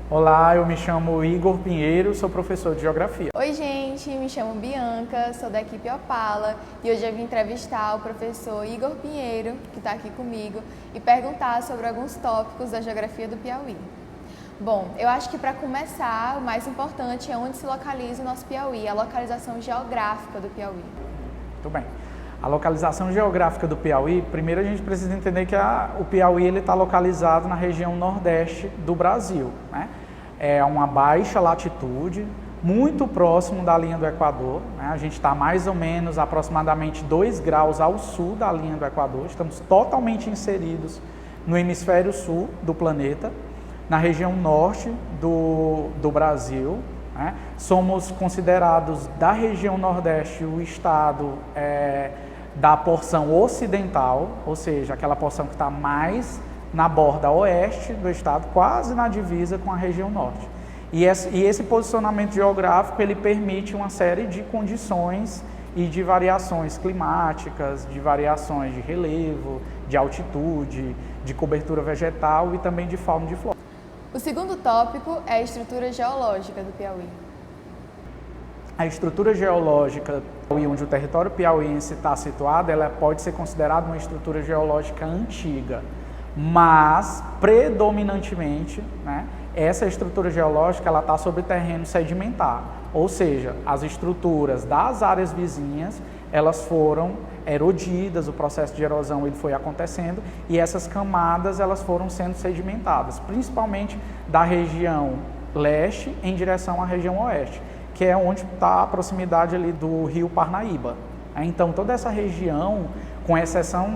Olá, eu me chamo Igor Pinheiro, sou professor de Geografia. Oi gente, me chamo Bianca, sou da equipe Opala e hoje eu vim entrevistar o professor Igor Pinheiro, que está aqui comigo, e perguntar sobre alguns tópicos da geografia do Piauí. Bom, eu acho que para começar, o mais importante é onde se localiza o nosso Piauí, a localização geográfica do Piauí. Muito bem. A localização geográfica do Piauí, primeiro a gente precisa entender que o Piauí está localizado na região nordeste do Brasil, né? É uma baixa latitude, muito próximo da linha do Equador, né? A gente está mais ou menos aproximadamente 2 graus ao sul da linha do Equador, estamos totalmente inseridos no hemisfério sul do planeta, na região norte do Brasil, né? Somos considerados da região nordeste o estado da porção ocidental, ou seja, aquela porção que está mais na borda oeste do estado, quase na divisa com a região norte. E esse posicionamento geográfico ele permite uma série de condições e de variações climáticas, de variações de relevo, de altitude, de cobertura vegetal e também de fauna e de flora. O segundo tópico é a estrutura geológica do Piauí. A estrutura geológica onde o território piauiense está situado, ela pode ser considerada uma estrutura geológica antiga, mas predominantemente, né, essa estrutura geológica ela está sobre terreno sedimentar, ou seja, as estruturas das áreas vizinhas elas foram erodidas, o processo de erosão ele foi acontecendo e essas camadas elas foram sendo sedimentadas, principalmente da região leste em direção à região oeste, que é onde está a proximidade ali do rio Parnaíba. Então, toda essa região, com exceção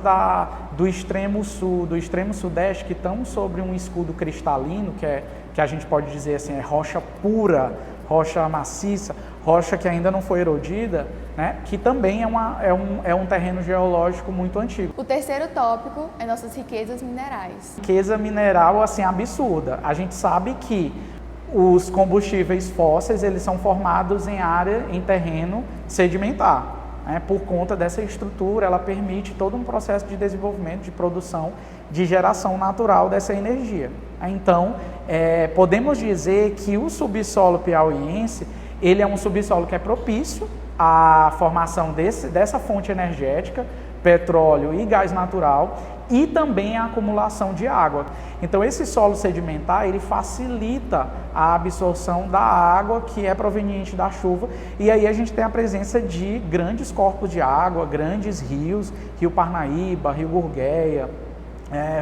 do extremo sul, do extremo sudeste, que estão sobre um escudo cristalino, que a gente pode dizer assim, é rocha pura, rocha maciça, rocha que ainda não foi erodida, né? Que também é um terreno geológico muito antigo. O terceiro tópico é nossas riquezas minerais. Riqueza mineral, assim, absurda. A gente sabe que os combustíveis fósseis, eles são formados em terreno sedimentar, né? Por conta dessa estrutura, ela permite todo um processo de desenvolvimento, de produção, de geração natural dessa energia. Então, podemos dizer que o subsolo piauiense, ele é um subsolo que é propício à formação dessa fonte energética, petróleo e gás natural, e também a acumulação de água. Então, esse solo sedimentar, ele facilita a absorção da água que é proveniente da chuva, e aí a gente tem a presença de grandes corpos de água, grandes rios, Rio Parnaíba, Rio Gurgueia,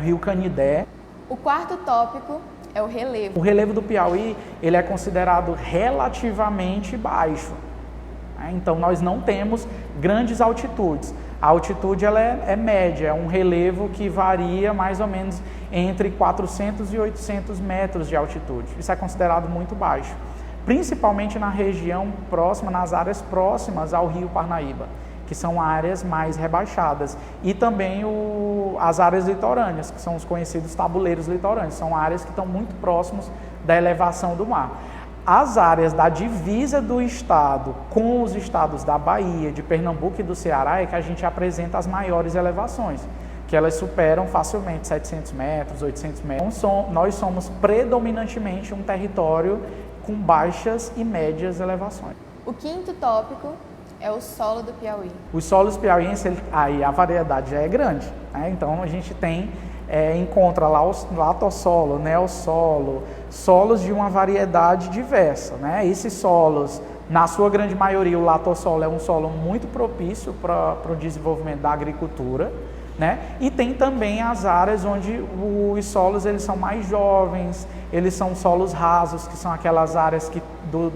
Rio Canidé. O quarto tópico é o relevo. O relevo do Piauí, ele é considerado relativamente baixo. Então, nós não temos grandes altitudes. A altitude ela é média, é um relevo que varia mais ou menos entre 400 e 800 metros de altitude. Isso é considerado muito baixo, principalmente na região próxima, nas áreas próximas ao rio Parnaíba, que são áreas mais rebaixadas, e também as áreas litorâneas, que são os conhecidos tabuleiros litorâneos, são áreas que estão muito próximos da elevação do mar. As áreas da divisa do estado com os estados da Bahia, de Pernambuco e do Ceará é que a gente apresenta as maiores elevações, que elas superam facilmente 700 metros, 800 metros. Nós somos predominantemente um território com baixas e médias elevações. O quinto tópico é o solo do Piauí. Os solos piauienses, aí a variedade já é grande, né? Então a gente encontra lá o latossolo, neossolo, solos de uma variedade diversa, né? Esses solos, na sua grande maioria, o latossolo é um solo muito propício para o desenvolvimento da agricultura, né? E tem também as áreas onde os solos eles são mais jovens, eles são solos rasos, que são aquelas áreas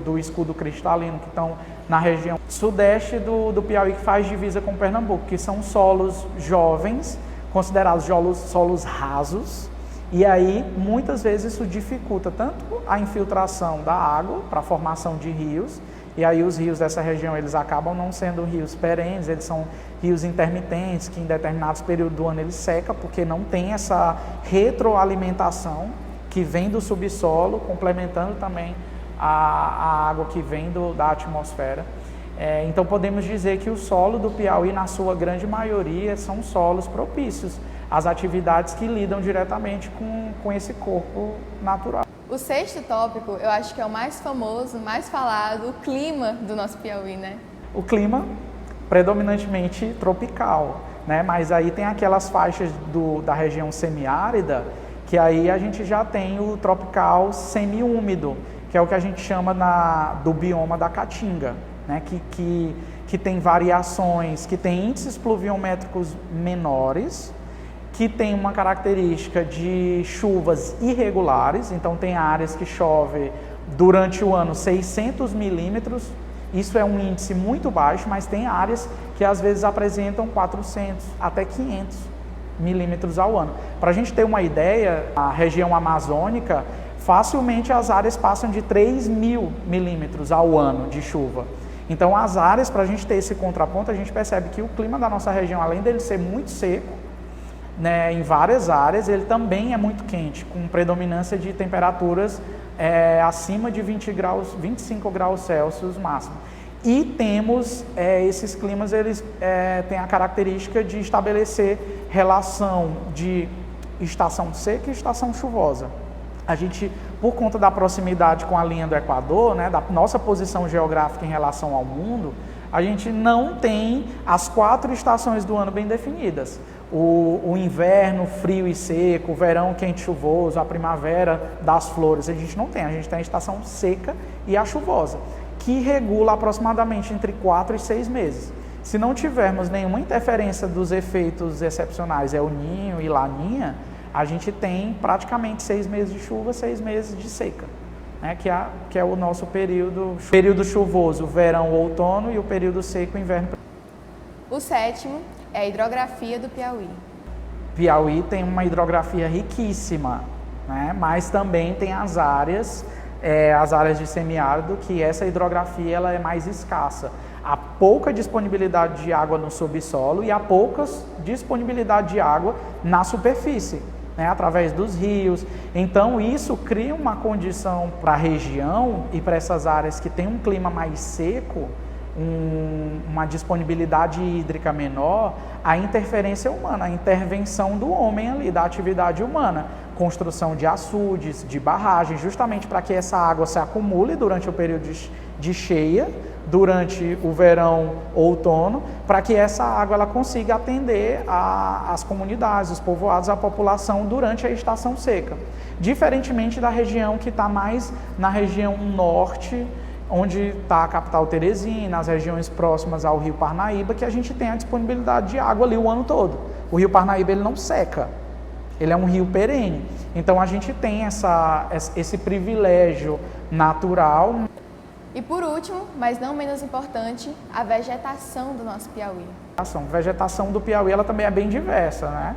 do escudo cristalino que estão na região sudeste do Piauí, que faz divisa com Pernambuco, que são solos jovens, considerados solos rasos, e aí muitas vezes isso dificulta tanto a infiltração da água para a formação de rios, e aí os rios dessa região eles acabam não sendo rios perenes, eles são rios intermitentes, que em determinados períodos do ano eles secam, porque não tem essa retroalimentação que vem do subsolo, complementando também a água que vem da atmosfera. Então podemos dizer que o solo do Piauí, na sua grande maioria, são solos propícios às atividades que lidam diretamente com esse corpo natural. O sexto tópico, eu acho que é o mais famoso, mais falado, o clima do nosso Piauí, né? O clima predominantemente tropical, né? Mas aí tem aquelas faixas da região semiárida, que aí a gente já tem o tropical semiúmido, que é o que a gente chama do bioma da Caatinga, né? Que tem variações, que tem índices pluviométricos menores, que tem uma característica de chuvas irregulares, então tem áreas que chove durante o ano 600 milímetros, isso é um índice muito baixo, mas tem áreas que às vezes apresentam 400 até 500 milímetros ao ano. Para a gente ter uma ideia, a região amazônica, facilmente as áreas passam de 3.000 milímetros ao ano de chuva. Então as áreas, para a gente ter esse contraponto, a gente percebe que o clima da nossa região, além dele ser muito seco, né, em várias áreas, ele também é muito quente, com predominância de temperaturas acima de 25 graus Celsius máximo. E temos esses climas, eles têm a característica de estabelecer relação de estação seca e estação chuvosa. A gente, por conta da proximidade com a linha do Equador, né, da nossa posição geográfica em relação ao mundo, a gente não tem as 4 estações do ano bem definidas. O inverno frio e seco, o verão quente e chuvoso, a primavera das flores, a gente não tem. A gente tem a estação seca e a chuvosa, que regula aproximadamente entre 4 e 6 meses. Se não tivermos nenhuma interferência dos efeitos excepcionais El Niño e Laninha, a gente tem praticamente 6 meses de chuva, 6 meses de seca, né? Que é o nosso período chuvoso, verão, outono, e o período seco, inverno. O sétimo é a hidrografia do Piauí. Piauí tem uma hidrografia riquíssima, né? Mas também tem as áreas de semiárido, que essa hidrografia ela é mais escassa. Há pouca disponibilidade de água no subsolo e há pouca disponibilidade de água na superfície, né? Através dos rios. Então isso cria uma condição para a região e para essas áreas que tem um clima mais seco, uma disponibilidade hídrica menor, a interferência humana, a intervenção do homem ali, da atividade humana, construção de açudes, de barragens, justamente para que essa água se acumule durante o período de cheia, durante o verão, outono, para que essa água ela consiga atender as comunidades, os povoados, a população durante a estação seca. Diferentemente da região que está mais na região norte, onde está a capital Teresina, as regiões próximas ao Rio Parnaíba, que a gente tem a disponibilidade de água ali o ano todo. O Rio Parnaíba ele não seca, ele é um rio perene. Então a gente tem esse privilégio natural. E por último, mas não menos importante, a vegetação do nosso Piauí. A vegetação do Piauí ela também é bem diversa, né?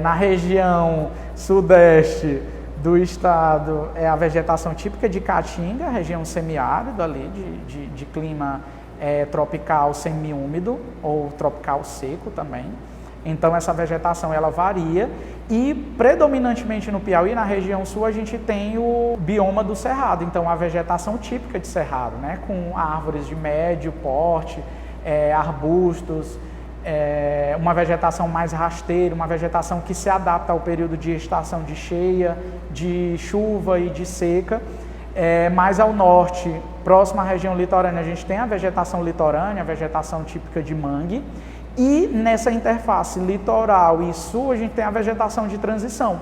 Na região sudeste do estado é a vegetação típica de Caatinga, região semiárida ali, de clima tropical semiúmido ou tropical seco também. Então essa vegetação ela varia e predominantemente no Piauí, na região sul, a gente tem o bioma do cerrado, então a vegetação típica de cerrado, né? Com árvores de médio porte, arbustos, uma vegetação mais rasteira, uma vegetação que se adapta ao período de estação de cheia, de chuva e de seca. Mais ao norte, próximo à região litorânea, a gente tem a vegetação litorânea, a vegetação típica de mangue. E nessa interface litoral e sul, a gente tem a vegetação de transição,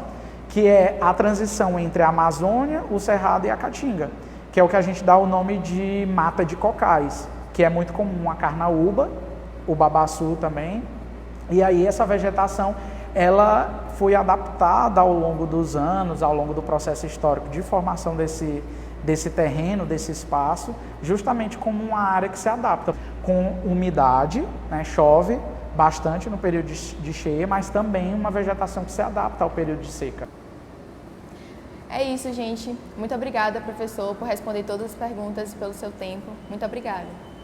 que é a transição entre a Amazônia, o Cerrado e a Caatinga, que é o que a gente dá o nome de mata de cocais, que é muito comum a carnaúba, o babaçu também. E aí essa vegetação, ela foi adaptada ao longo dos anos, ao longo do processo histórico de formação desse terreno, desse espaço, justamente como uma área que se adapta com umidade, né? Chove bastante no período de cheia, mas também uma vegetação que se adapta ao período de seca. É isso, gente. Muito obrigada, professor, por responder todas as perguntas e pelo seu tempo. Muito obrigada.